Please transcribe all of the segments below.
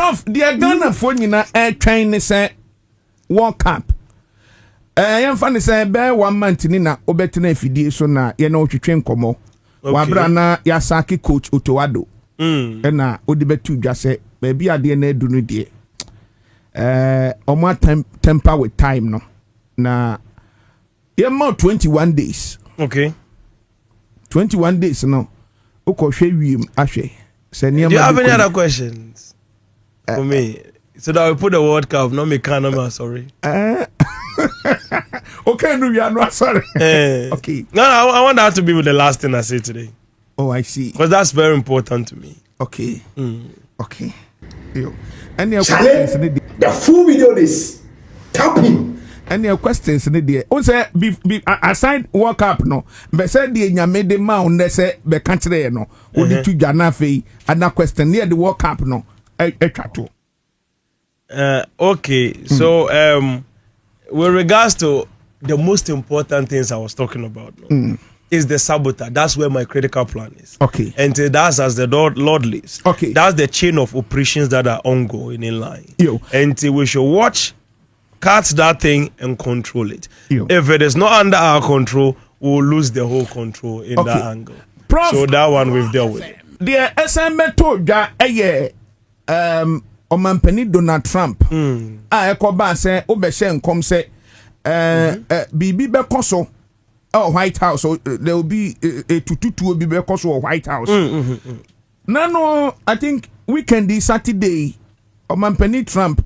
Prof, the Ghana for nyina train say World Cup. Yɛn fa ne say be 1 month ni na obetena afidie so na ye na otwetwe nkomo. Wa bra na ya saki coach Otowado. Na odi betu dwa say be bia de na edu no de. Omo temper with time no. Na ye ma 21 days. Okay. 21 days no. Ukɔhwɛ wiem ahwɛ. Do you have any other questions for me? So that we put the World Cup, not me can sorry. Okay, no, you are not sorry. Okay. No, I want that to be the last thing I say today. Oh, I see. Because that's very important to me. Okay. Okay. Yo. Any questions? The full video is tapping. Any questions in the o say aside World Cup no be say the nyame de ma on say be kantre no o di tu dwa na fe ana question near the World Cup no etwa to. Okay, so with regards to the most important things I was talking about is the sabotage. That's where my critical plan is. Okay. And that's as the Lord lives. Okay. That's the chain of operations that are ongoing in line. Yo. And we should watch, catch that thing and control it. Yo. If it is not under our control, we'll lose the whole control in that angle. Prof, so that one we've dealt with. The SME told Omampani Donald Trump. Ekoba say obeshe nkom say bibi be koso White House, so there will be a tutu will be because of White House. No, I think weekend is Saturday. Omampani Trump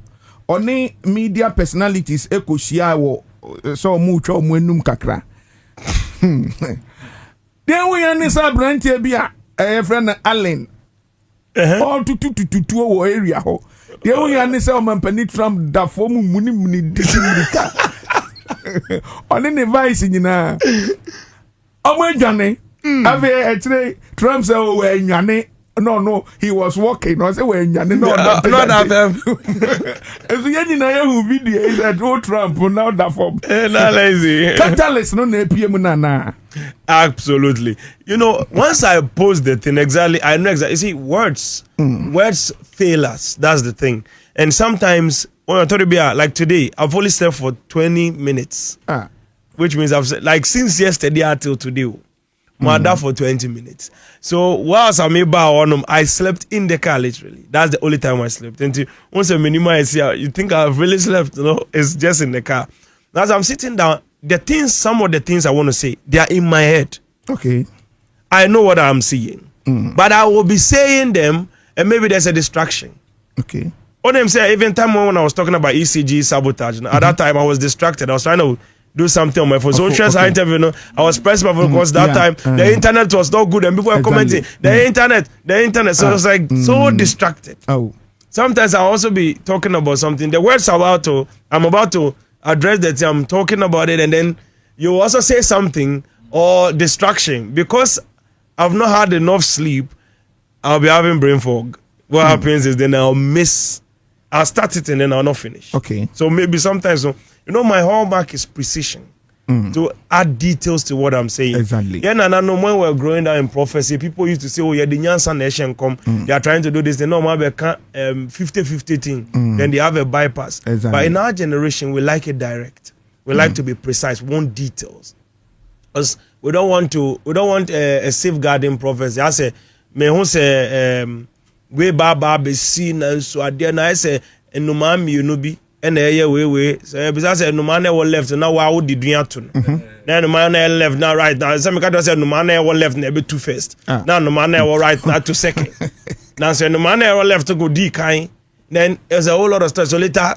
only media personalities ekoshia wo so mucho mwenum kakra. Then we are nisa branche bia friend Allen. All tutu wo area ho. Then we are nisa Omampani Trump da fomu muni disimrika. On any vice nyina omedwane ave etre Trump say we nyane no he was walking no say we nyane no not that them so nyina ya hu video is that Trump now that form na lazy catalyst no na epiem na absolutely. You know, once I post the thing exactly, I know exactly. You see, words fail us. That's the thing. And sometimes when I thought to be like today, I've only slept for 20 minutes, which means I've like since yesterday until today, I'm for 20 minutes. So whilst I'm able, I slept in the car literally. That's the only time I slept. And once a minimum is here, you think I've really slept? No, it's just in the car. As I'm sitting down, some of the things I want to say, they are in my head. Okay. I know what I'm seeing, but I will be saying them, and maybe there's a distraction. Okay. What them say, even time when I was talking about ECG sabotage, at that time I was distracted. I was trying to do something on my phone. So I interview, I was pressing my phone because that time the internet was not good and people were commenting the internet. So I was like so distracted. Oh. Sometimes I'll also be talking about something. The words I'm about to address that I'm talking about it, and then you also say something or distraction because I've not had enough sleep. I'll be having brain fog. What happens is then I'll start it and then I'll not finish. Okay. So maybe sometimes, my hallmark is precision. To add details to what I'm saying. Exactly. Yeah, and I know when we're growing down in prophecy, people used to say, oh, yeah, the Nyansa nation come. They are trying to do this. They know maybe 50-50 thing. Then they have a bypass. Exactly. But in our generation, we like it direct. We like to be precise. We want details. Because we don't want a safeguarding prophecy. I say, me who say, we baba be seen and so I say, and no man you be. And we so because no man was left now why would the dunya to now no man left now right now some can say no man was left na be two first now no man was right now to second now say no man was left to go d kind then there's a whole lot of stuff so later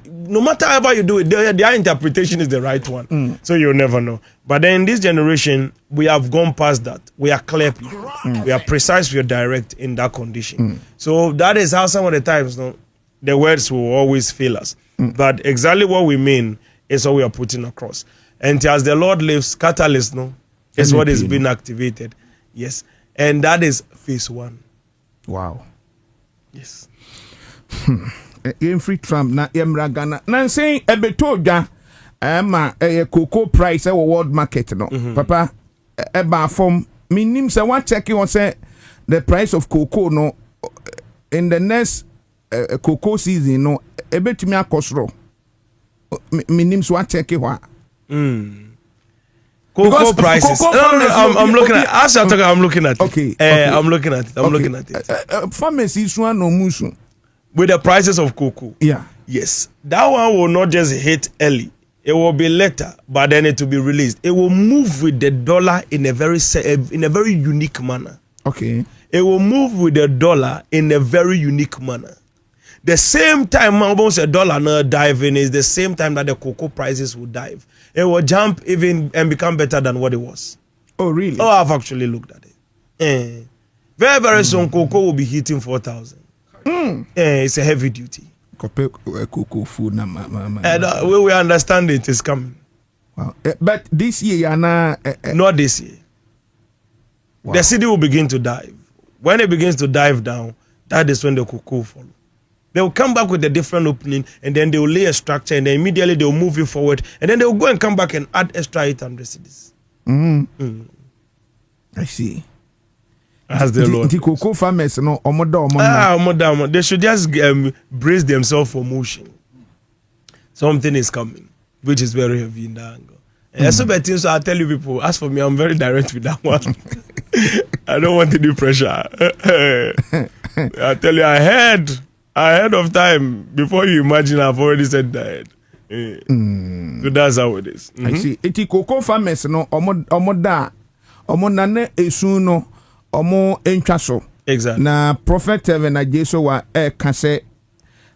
no matter how you do it their interpretation is the right one so you'll never know. But then in this generation we have gone past that. We are clear people. We are precise, we are direct in that condition. So that is how some of the times the words will always fail us. But exactly what we mean is what we are putting across. And as the Lord lives, catalyst is what is being activated. Yes. And that is phase 1. Wow. Yes. Free Trump na Emra Ghana. Nancy ebetoja cocoa price at world market no. Papa eba from minim say what check you say the price of cocoa no in the next cocoa season no ebetumi akosoro minim so check hwa cocoa prices. I'm looking at. As you're talking, I'm looking at it. Okay. I'm looking at it. I'm looking at it. Pharmacies one no musu. With the prices of cocoa. Yeah. Yes. That one will not just hit early. It will be later, but then it will be released. It will move with the dollar in a very unique manner. Okay. It will move with the dollar in a very unique manner. The same time almost a dollar not diving is the same time that the cocoa prices will dive. It will jump even and become better than what it was. Oh, really? Oh, I've actually looked at it. Very, very soon, cocoa will be hitting 4,000. It's a heavy duty. Cocoa food na we understand it is coming. Wow. But this year, not this year. Wow. The city will begin to dive. When it begins to dive down, that is when the cocoa follow. They will come back with a different opening, and then they will lay a structure, and then immediately they will move it forward, and then they will go and come back and add extra 800 cities. I see. As the Lord. The cocoa farmers, no, they should just brace themselves for motion. Something is coming, which is very heavy in that angle. So I tell you people, as for me, I'm very direct with that one. I don't want any pressure. I tell you, ahead of time, before you imagine, I've already said that. So that's how it is. I see. Iti cocoa farmers no omo nane esu no omo entwa. Exactly. Na prophet Telvin na Jesu wa ka se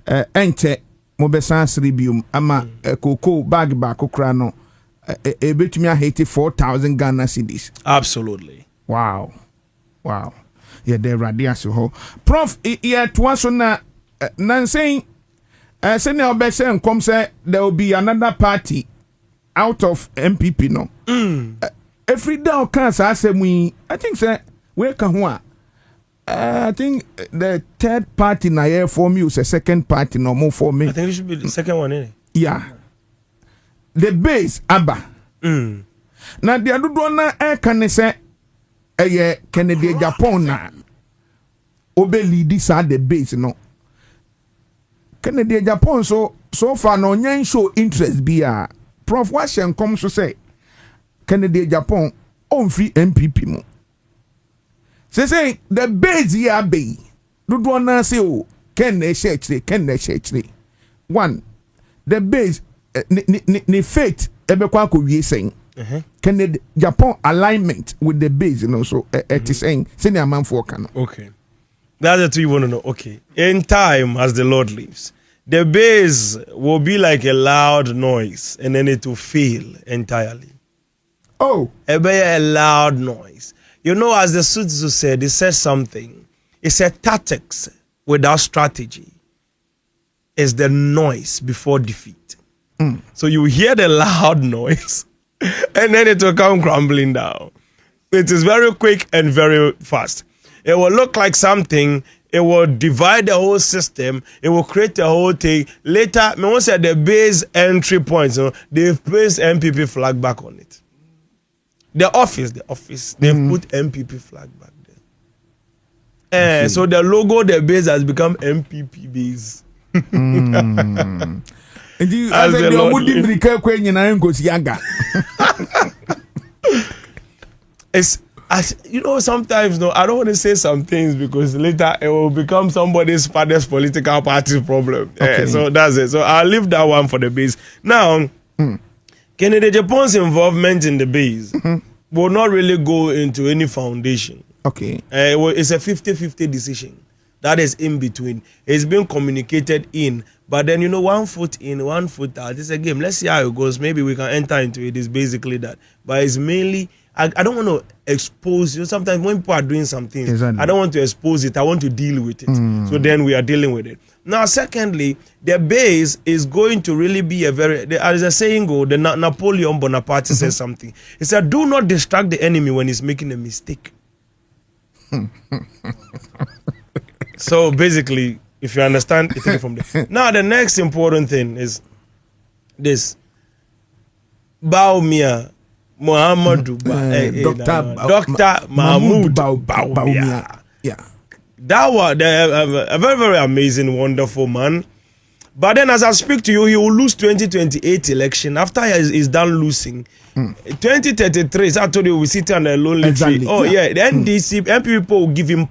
enche mo besan sribium ama cocoa bag ba kokra no ebetumi ahete 4,000 Ghana cedis. Absolutely. Wow. Yeah, the radius ho. Prof, yeah, twaso na Nancy, say now be say come say there will be another party out of MPP no. Every day can say we I think say we can ho I think the third party na here for me is a second party no more for me. I think it should be the second one, eh? Yeah. The base aba. Na the adudo na can say Kennedy Japan na obeli this are the base no. Kennedy Japan so far no nyan show interest bia Prof Washen come so say Kennedy Japan on free MPP mo say the base here be do na say o ken na share one the base ni faith ebekwa ko wie sen Kennedy Japan alignment with the base you know so it is saying senior man for can okay. That's the two you want to know. Okay. In time, as the Lord lives, the bass will be like a loud noise and then it will fail entirely. Oh. A loud noise. You know, as the Sutsu said, it says something. It said tactics without strategy is the noise before defeat. So you hear the loud noise and then it will come crumbling down. It is very quick and very fast. It will look like something. It will divide the whole system. It will create a whole thing. Later, once at the base entry points, they've placed MPP flag back on it. The office, they've put MPP flag back there. So the logo, the base has become MPP base. You know, sometimes I don't want to say some things because later it will become somebody's father's political party's problem. Okay. So that's it. So I'll leave that one for the base. Now, Kennedy Japan's involvement in the base will not really go into any foundation. Okay. It's a 50-50 decision. That is in between. It's been communicated in. But then, 1 foot in, 1 foot out. It's a game. Let's see how it goes. Maybe we can enter into it. It's basically that. But it's mainly... I don't want to expose you. Sometimes when people are doing something, exactly. I don't want to expose it. I want to deal with it. So then we are dealing with it. Now, secondly, the base is going to really be as a saying go, the Napoleon Bonaparte says something. He said, do not distract the enemy when he's making a mistake. So basically, if you understand, you take it from there. Now, the next important thing is this. Baumia Muhammadu Dr. Mahmoud Baumia. Yeah. That was a very, very amazing, wonderful man. But then, as I speak to you, he will lose 2028 election. After he's done losing, 2033, as I told you, we sit on a lonely tree. Oh, yeah. The NDC, MP people will give him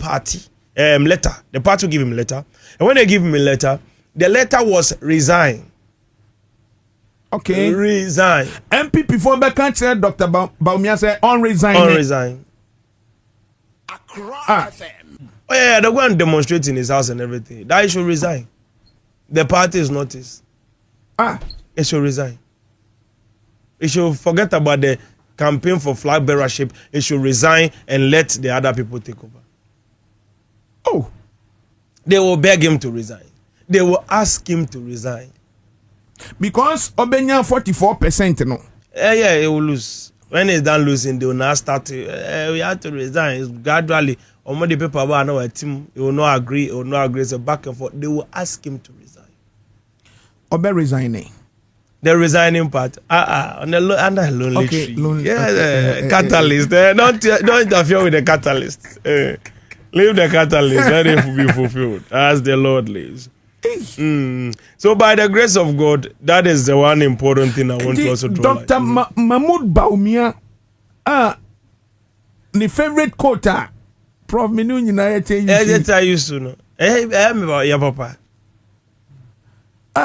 letter. The party will give him letter. And when they give him a letter, the letter was resign. Okay. Resign. MP before Beckham said, Dr. Baumia said, on resign. On resign. Oh, yeah, they're going to demonstrate in his house and everything. That he should resign. The party is noticed. He should resign. He should forget about the campaign for flag bearership. He should resign and let the other people take over. Oh. They will beg him to resign. They will ask him to resign. Because Obenya 44%, no? Yeah, he will lose. When he's done losing, they will now start to, we have to resign. It's gradually, all the people are now a team, he will not agree, he will not agree. It's a back and forth. They will ask him to resign. Obe resigning. The resigning part. Under a lonely tree. Yeah, catalyst. Don't interfere with the catalyst. Leave the catalyst. Let it be fulfilled as the Lord lives. So by the grace of God, that is the one important thing I want to also draw. Dr. Mahmoud Baumia, the favorite quota, Prof. Minu I used to know. Yeah, papa.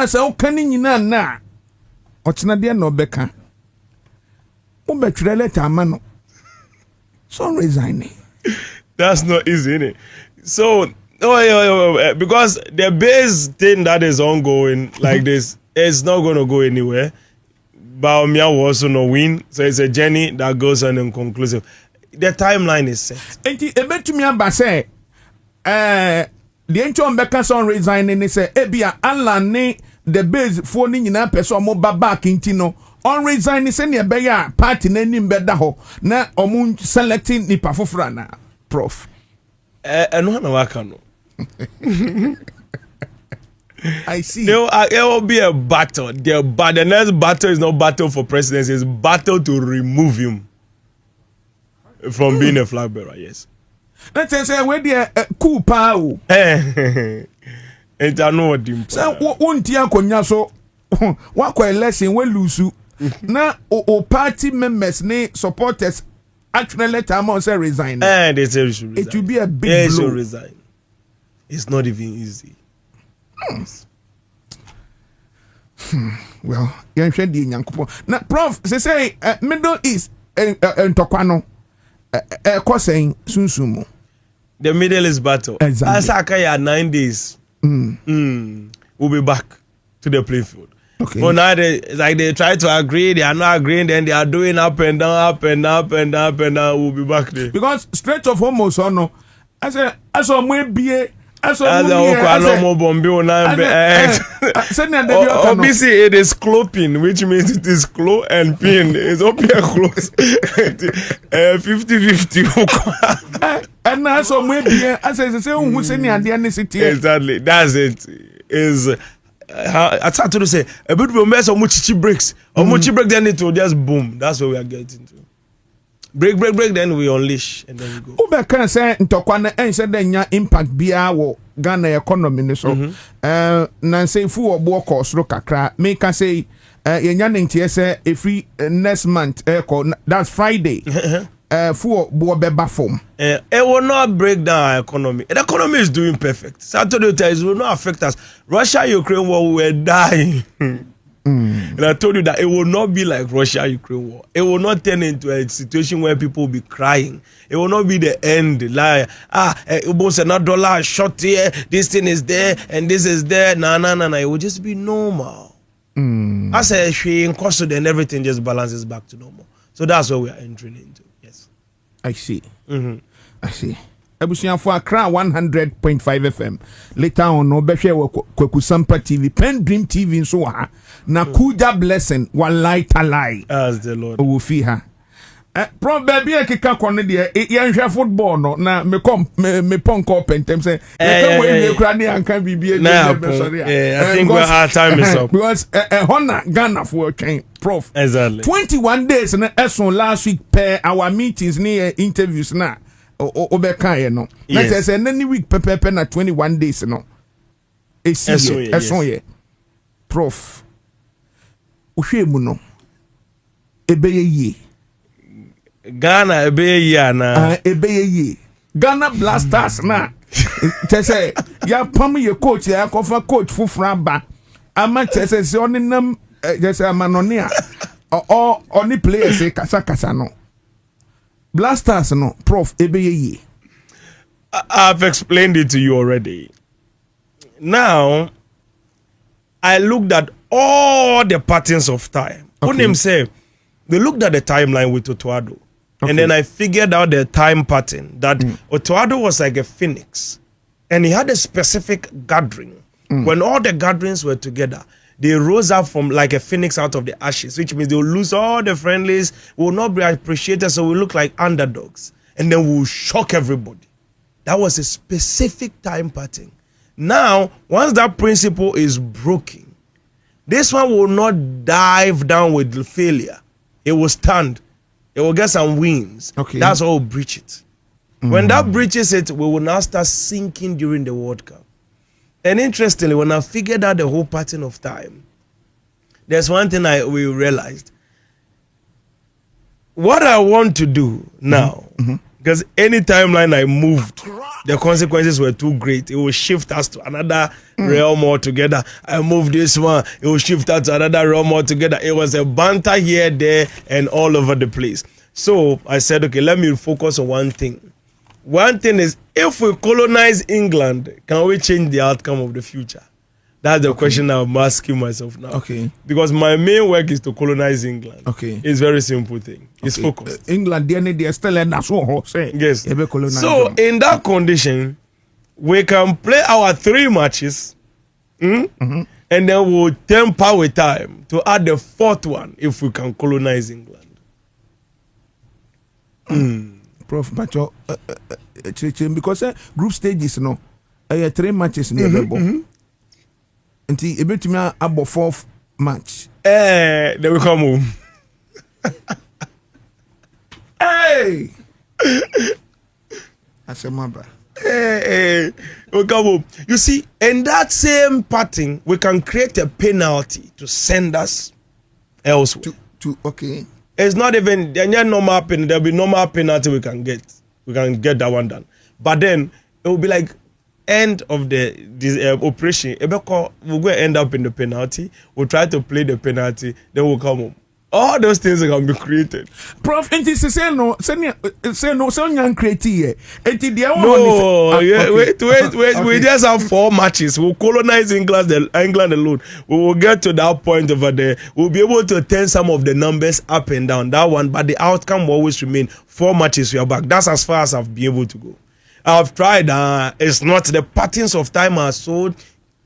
So can you na ochina dia no beka. Ubetwere letter amano. So resigning. That's not easy, innit? So because the base thing that is ongoing like this is not going to go anywhere. Baumia will also not win, so it's a journey that goes on inconclusive. The timeline is set. Enti ebetumi aba say the entry beka son resigning ni say ebia alane the base for ni nyina person mo back inti no on resign say ne be ya party na nim be da ho na omu selecting nipa fofora na prof eno na waka no. I see. There will be a battle. The next battle is not battle for presidency, it's battle to remove him from being a flag bearer, yes. Let's say where the coup pao. And I know what dim. So won't konya so what election we lose na o party members ne supporters actually let them say resign. They say we should resign. It will be a big blow. Resign. It's not even easy. Well, you should be now, Prof. Say Middle East and Tokwano saying soon. The Middle East battle. Exactly. Asaka 9 days. We'll be back to the playing field. Okay. But now they try to agree, they are not agreeing, then they are doing up and down, up and up and up and down. We'll be back there. Because Strait of Hormuz, no, I said, as a more BA. Obviously, it is cloping, which means it is clo and pin. It's up here close. 50-50. And now, so maybe as I say, who's in the city. Exactly. That's it. Is I start to say a bit of mess of much breaks. Or much break, then it will just boom. That's what we are getting to. Break, then we unleash and then we go. Ube can say ntokwana and said then impact bia wo Ghana economy ni so. Na say fu obo course ro kakra. Me can say yenya ntie say every next month that's Friday. Fu obo beba form. It will not break down our economy. The economy is doing perfect. Saturday it will not affect us. Russia-Ukraine war, we were dying. And I told you that it will not be like Russia-Ukraine war. It will not turn into a situation where people will be crying. It will not be the end. Like, almost another dollar shot here, this thing is there, and this is there. No. It will just be normal. I said, she in cost and everything just balances back to normal. So that's what we are entering into. Yes. I see. I see. Ebusian for Accra 100.5 FM. Later on, no better Kweku Sampa TV, Pen Dream TV, so ha. Na Kuja blessing, one light a lie. As the Lord. Ufi ha. From baby, I can't connect the young football. No, na me punk up and them say, you can't and can be I think our time is up. Because Honor Ghana for change, Prof. Exactly. 21 days and as on last week, per our meetings near interviews now. obeka ye no na say any week pepe na 21 days no eso ye prof ohwe mu no ebeye ye Ghana ebeye ye na ebeye ye Ghana Blasters na say ya pam ye coach ya kofa coach fufura ba ama say se oninam say amanone a or only players say kasa no Blasters no prof ebeye ye. I've explained it to you already. Now I looked at all the patterns of time. What him say? They looked at the timeline with Otuado. And then I figured out the time pattern that Otuado was like a phoenix. And he had a specific gathering. When all the gatherings were together, they rose up from like a phoenix out of the ashes, which means they will lose all the friendlies, will not be appreciated, so we look like underdogs. And then we'll shock everybody. That was a specific time pattern. Now, once that principle is broken, this one will not dive down with failure. It will stand. It will get some wins. That's how we'll breach it. When that breaches it, we will now start sinking during the World Cup. And interestingly, when I figured out the whole pattern of time, there's one thing we realized. What I want to do now, because any timeline I moved, the consequences were too great. It will shift us to another realm altogether. I moved this one, it will shift us to another realm altogether. It was a banter here, there, and all over the place. So I said, okay, let me focus on one thing. One thing is, if we colonize England, can we change the outcome of the future? That's the question I'm asking myself now. Because my main work is to colonize England. It's a very simple thing. It's focused. England, they still that's what say. Yes. So in that condition, we can play our 3 matches, and then we'll temper with time to add the 4th one if we can colonize England. Prof, Macho, because group stages, 3 matches in the until a bit me about 4th match. Then we come home. Hey! That's a mother. Hey, we come home. You see, in that same pattern, we can create a penalty to send us elsewhere. It's not even normal penalty. There'll be normal penalty we can get. We can get that one done. But then it will be like end of this operation. We'll go end up in the penalty. We'll try to play the penalty. Then we'll come home. All those things can be created. Prof, and this say no, so young creative. No, wait. We just have 4 matches. We'll colonize England alone. We will get to that point over there. We'll be able to turn some of the numbers up and down. That one, but the outcome will always remain 4 matches. We are back. That's as far as I've been able to go. I've tried. It's not the patterns of time are so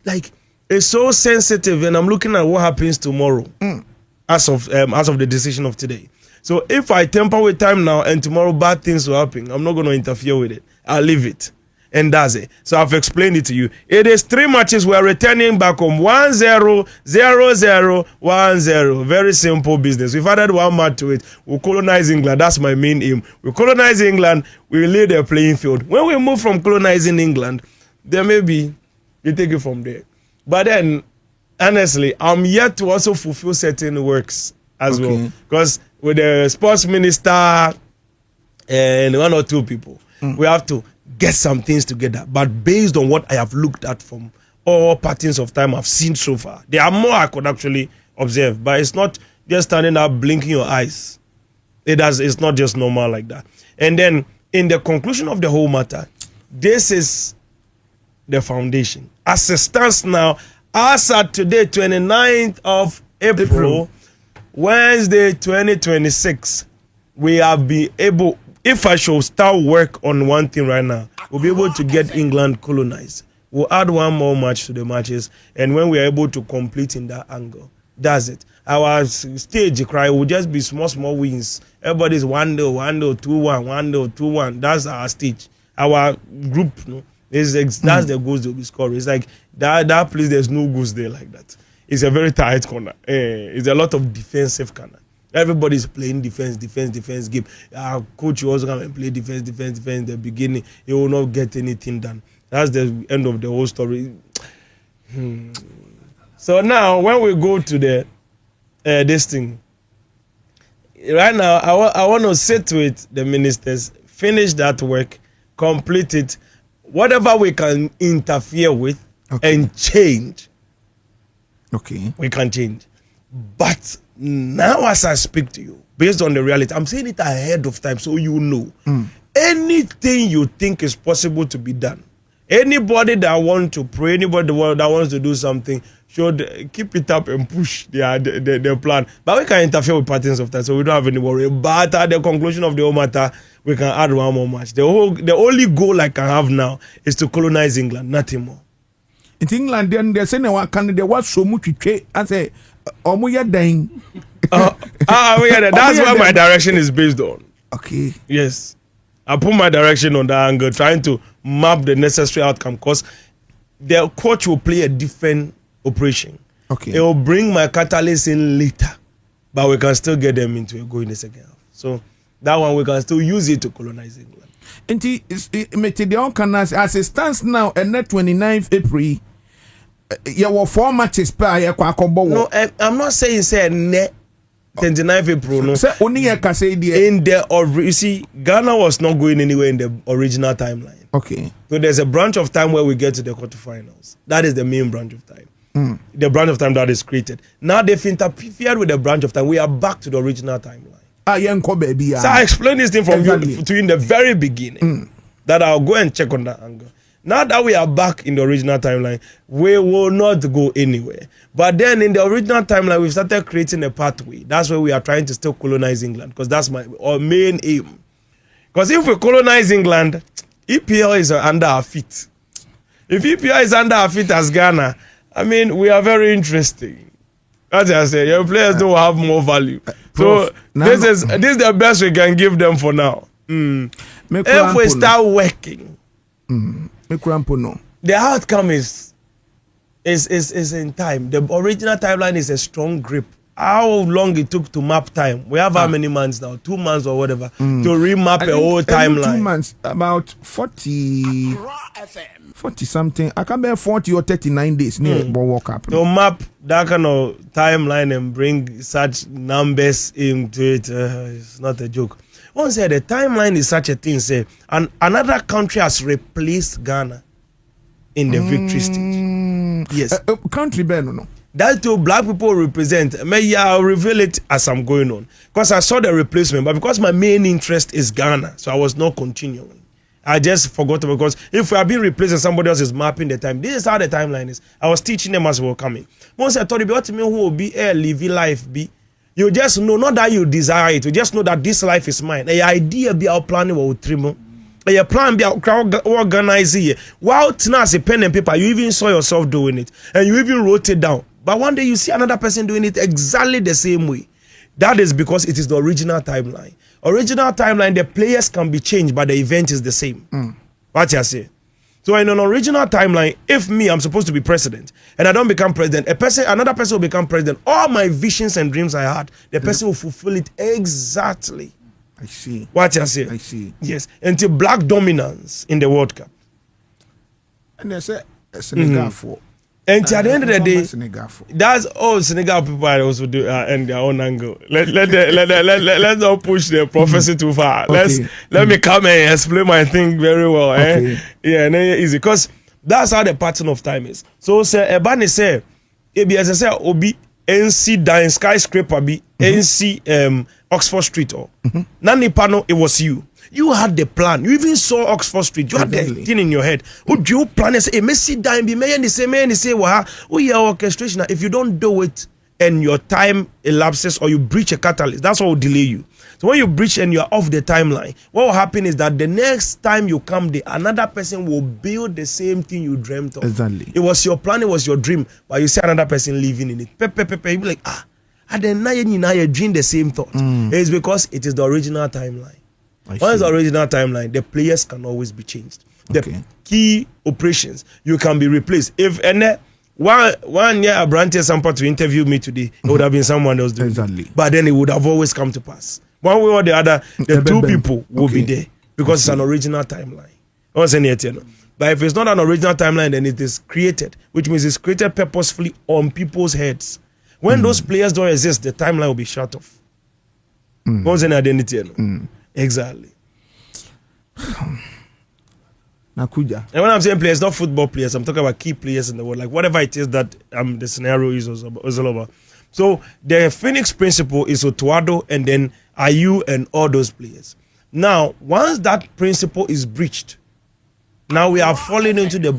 it's so sensitive, and I'm looking at what happens tomorrow. As of the decision of today. So if I temper with time now and tomorrow bad things will happen, I'm not going to interfere with it. I'll leave it. And that's it. So I've explained it to you. It is 3 matches. We're returning back home. 1-0, 0-0, 1-0. Very simple business. We've added 1 match to it. We'll colonize England. That's my main aim. We colonize England. We lay the playing field. When we move from colonizing England, then maybe we take it from there. But then, honestly, I'm yet to also fulfill certain works as well. Because with the sports minister and 1 or 2 people, we have to get some things together. But based on what I have looked at from all patterns of time I've seen so far, there are more I could actually observe. But it's not just standing up, blinking your eyes. It's not just normal like that. And then, in the conclusion of the whole matter, this is the foundation. As it stands now, as at today, 29th of April, Wednesday, 2026, we have been able, if I should start work on one thing right now, we'll be able to get England colonized. We'll add 1 more match to the matches, and when we're able to complete in that angle, that's it. Our stage cry will just be small wins. Everybody's 1-0, 1-0, 2-1, 1-0, 2-1. That's our stage. Our group, that's the goals they'll be scoring. It's like that place, there's no goals there like that. It's a very tight corner. It's a lot of defensive corner. Everybody's playing defense game. Our coach will also come and play defense in the beginning. He will not get anything done. That's the end of the whole story. So now, when we go to the this thing, right now, I want to sit with the ministers, finish that work, complete it, whatever we can interfere with, and change. Okay. We can change. But now, as I speak to you, based on the reality, I'm saying it ahead of time so you know. Anything you think is possible to be done, anybody that wants to pray, anybody that wants to do something, should keep it up and push their plan. But we can interfere with patterns of time, so we don't have any worry. But at the conclusion of the whole matter, we can add one more match. The only goal I can have now is to colonize England, nothing more. In England, then they say there was so much I say, that's what my direction is based on. Okay. Yes. I put my direction on that angle, trying to map the necessary outcome, because the coach will play a different operation. Okay. It will bring my catalyst in later, but we can still get them into a goal in the second half. So that one we can still use it to colonize England. And as it stands now, and that 29th April, there were 4 matches per No, I'm not saying say net 29th April. No. Say only in the you see, Ghana was not going anywhere in the original timeline. Okay. So there's a branch of time where we get to the quarterfinals. That is the main branch of time. The branch of time that is created. Now they've interfered with the branch of time. We are back to the original timeline. So I explained this thing from you to in the very beginning. That I'll go and check on that angle. Now that we are back in the original timeline, we will not go anywhere. But then in the original timeline, we've started creating a pathway. That's where we are trying to still colonize England, because that's our main aim. Because if we colonize England, EPL is under our feet. If EPL is under our feet as Ghana, I mean, we are very interesting. As I say, your players don't have more value. So this is the best we can give them for now. If we start working, the outcome is in time. The original timeline is a strong grip. How long it took to map time? We have how many months now? 2 months or whatever to remap a whole timeline. 2 months, about 40 something. I can't bear 40 or 39 days near World Cup. To map that kind of timeline and bring such numbers into it, it's not a joke. Once said the timeline is such a thing, say, and another country has replaced Ghana in the victory stage. Yes. Country Ben, no. That's to black people represent. Maybe I'll reveal it as I'm going on. Because I saw the replacement, but because my main interest is Ghana, so I was not continuing. I just forgot, because if we are being replaced and somebody else is mapping the time, this is how the timeline is. I was teaching them as we were coming. Once I thought, what me who will be a live life be. You just know, not that you desire it, you just know that this life is mine. A idea be our planning with trimo. A plan be organize it. While as a pen and paper, you even saw yourself doing it. And you even wrote it down. But one day you see another person doing it exactly the same way. That is because it is the original timeline. Original timeline, the players can be changed, but the event is the same. What you say? So in an original timeline, if me, I'm supposed to be president, and I don't become president, another person will become president. All my visions and dreams I had, the person will fulfill it exactly. I see. What you say? I see. Yes, until black dominance in the World Cup. And they say Senegal for. And at the end of the day, that's all Senegal people also do and their own angle. Let's not push the prophecy too far. Okay. Let me come and explain my thing very well. Okay. Yeah, and then easy, because that's how the pattern of time is. So Ebani say, as I say, Obi NC Dine skyscraper be NC Oxford Street or Nani Pano, it was you. You had the plan. You even saw Oxford Street. You had the thing in your head. Would you plan and say, hey, sit down, be mayor, and say, well, your orchestration. If you don't do it and your time elapses or you breach a catalyst, that's what will delay you. So when you breach and you're off the timeline, what will happen is that the next time you come there, another person will build the same thing you dreamt of. Exactly. It was your plan, it was your dream, but you see another person living in it. You be like, and then now you dream the same thought. It's because it is the original timeline. Once the original timeline, the players can always be changed. The key operations, you can be replaced. If one year Abrante Sampa to interview me today, it would have been someone else doing exactly. it. But then it would have always come to pass. One way or the other, the two people will be there because it's an original timeline. But if it's not an original timeline, then it is created, which means it's created purposefully on people's heads. When those players don't exist, the timeline will be shut off. What's an identity? Exactly. Nakuja. And when I'm saying players, not football players, I'm talking about key players in the world, like whatever it is that the scenario is all over. So the Phoenix principle is Otuado and then Ayu and all those players. Now, once that principle is breached, now we are falling into the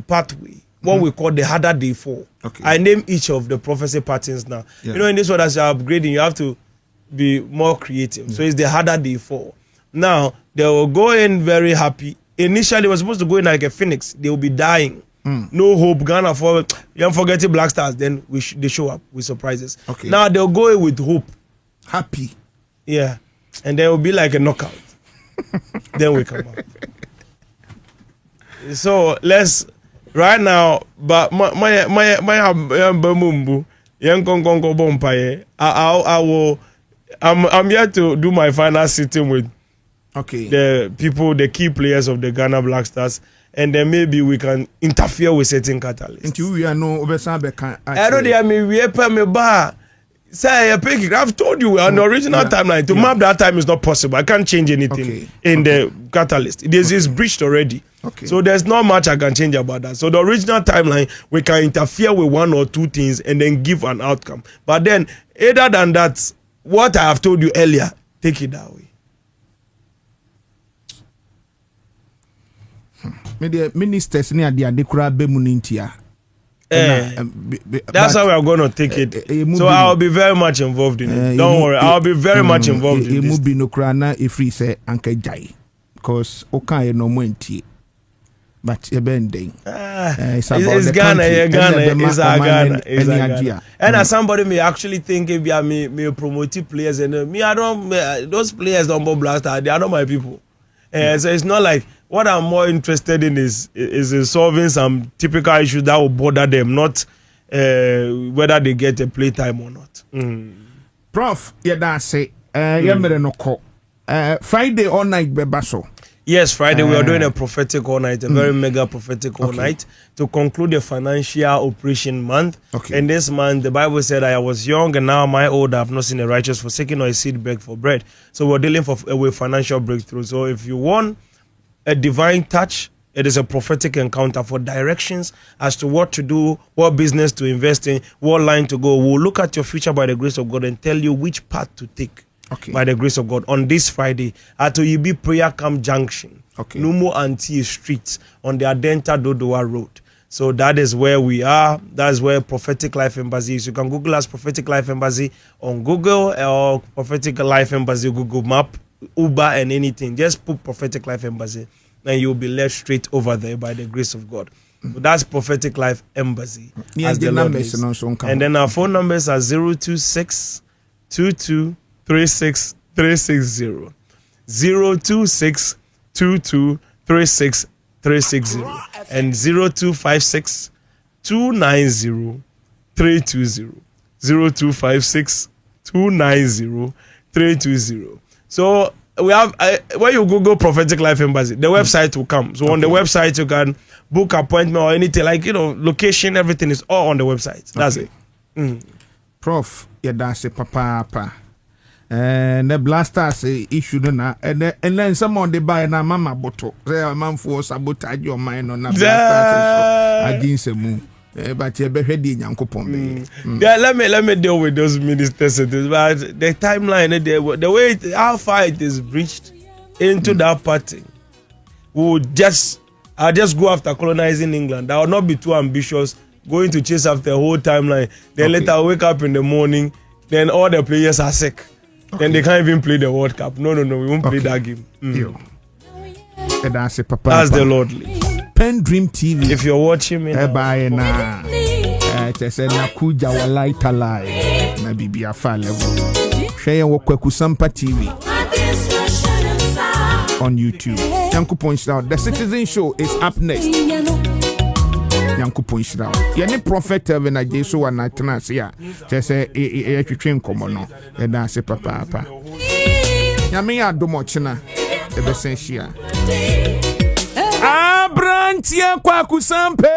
pathway, what we call the harder day 4. Okay. I name each of the prophecy patterns now. Yeah. You know, in this one, as you're upgrading, you have to be more creative. So it's the harder day 4. Now, they will go in very happy. Initially, they were supposed to go in like a phoenix. They will be dying. No hope. Ghana for you forgetting Black Stars. Then they show up with surprises. Okay. Now they'll go in with hope. Happy. Yeah. And there will be like a knockout. Then we come out. So let's right now. But my bamumbu I will. I'm here to do my final sitting with the people, the key players of the Ghana Black Stars, and then maybe we can interfere with certain catalysts. Until we are no oversabe can. I don't know. We pay me bar. Say I've told you on the original timeline to map that time is not possible. I can't change anything in the catalyst. It is breached already. So there's not much I can change about that. So the original timeline, we can interfere with 1 or 2 things and then give an outcome. But then, other than that, what I have told you earlier, take it that way. The ministers near the Adekura Bemunintia. That's how we are going to take it. So I'll be very much involved in it. Don't worry, I'll be very much involved in this. Because okay no money. But you're bending. It's Ghana, it's Ghana. And as somebody may actually think if you me promote players and me, I don't. Those players don't blast. They are not my people. So it's not like what I'm more interested in is in solving some typical issues that will bother them, not whether they get a play time or not. Prof, that's say Friday all night bebaso. Yes, Friday we are doing a prophetic all night, a very mega prophetic all night to conclude the financial operation month. And this month, the Bible said, I was young and now my old, I have not seen a righteous forsaken or a seed beg for bread. So we're dealing with financial breakthrough. So if you want a divine touch, it is a prophetic encounter for directions as to what to do, what business to invest in, what line to go. We'll look at your future by the grace of God and tell you which path to take. By the grace of God, on this Friday at Oyibi Prayer Camp Junction, Numo Anti Street on the Adenta Dodowa Road. So that is where we are. That is where Prophetic Life Embassy is. You can Google us Prophetic Life Embassy on Google or Prophetic Life Embassy Google Map, Uber and anything. Just put Prophetic Life Embassy and you'll be led straight over there by the grace of God. So that's Prophetic Life Embassy. As the Lord is. And then our phone numbers are 026 22 36 360 026 22 36 360 and 0256 290 320 0256 290 320. So we have when you Google Prophetic Life Embassy, the website will come. So on the website you can book appointment or anything, like location, everything is all on the website. That's it. Prof, that's a papa. And the blasters issue na and then someone they buy na mama bottle. Say a man for sabotage your mind on a blasters against a moon. But you be ready Yankopon. Yeah, let me deal with those ministers. But the timeline, the way how far it is breached into that party, I'll just go after colonizing England. I will not be too ambitious going to chase after the whole timeline. Then later I wake up in the morning, then all the players are sick. Then they can't even play the World Cup. No, we won't play that game. That's papa. That's the Lordly. Pen Dream TV. If you're watching me now. Bye na. Say Nakuja wa light alive. Na bibia fa level. Share your Kwaku Sampa TV on YouTube. Yanko points out the Citizen Show is up next. Yankopon hyira wo. Ye ne prophet Telvin agye so wa na tena ase a. Che se e twetwe nkomo no. E da ase papa. Nyame ya domo chena. E be sen hia. Abrantia kwaku sampe.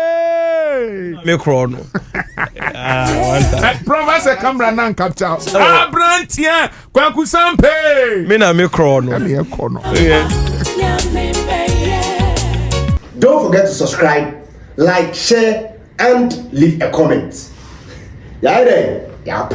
Me chrono. Professor camera nan capture. Abrantia kwaku sampe. Me na me chrono. Don't forget to subscribe, like, share, and leave a comment. Yeah, there. Yeah,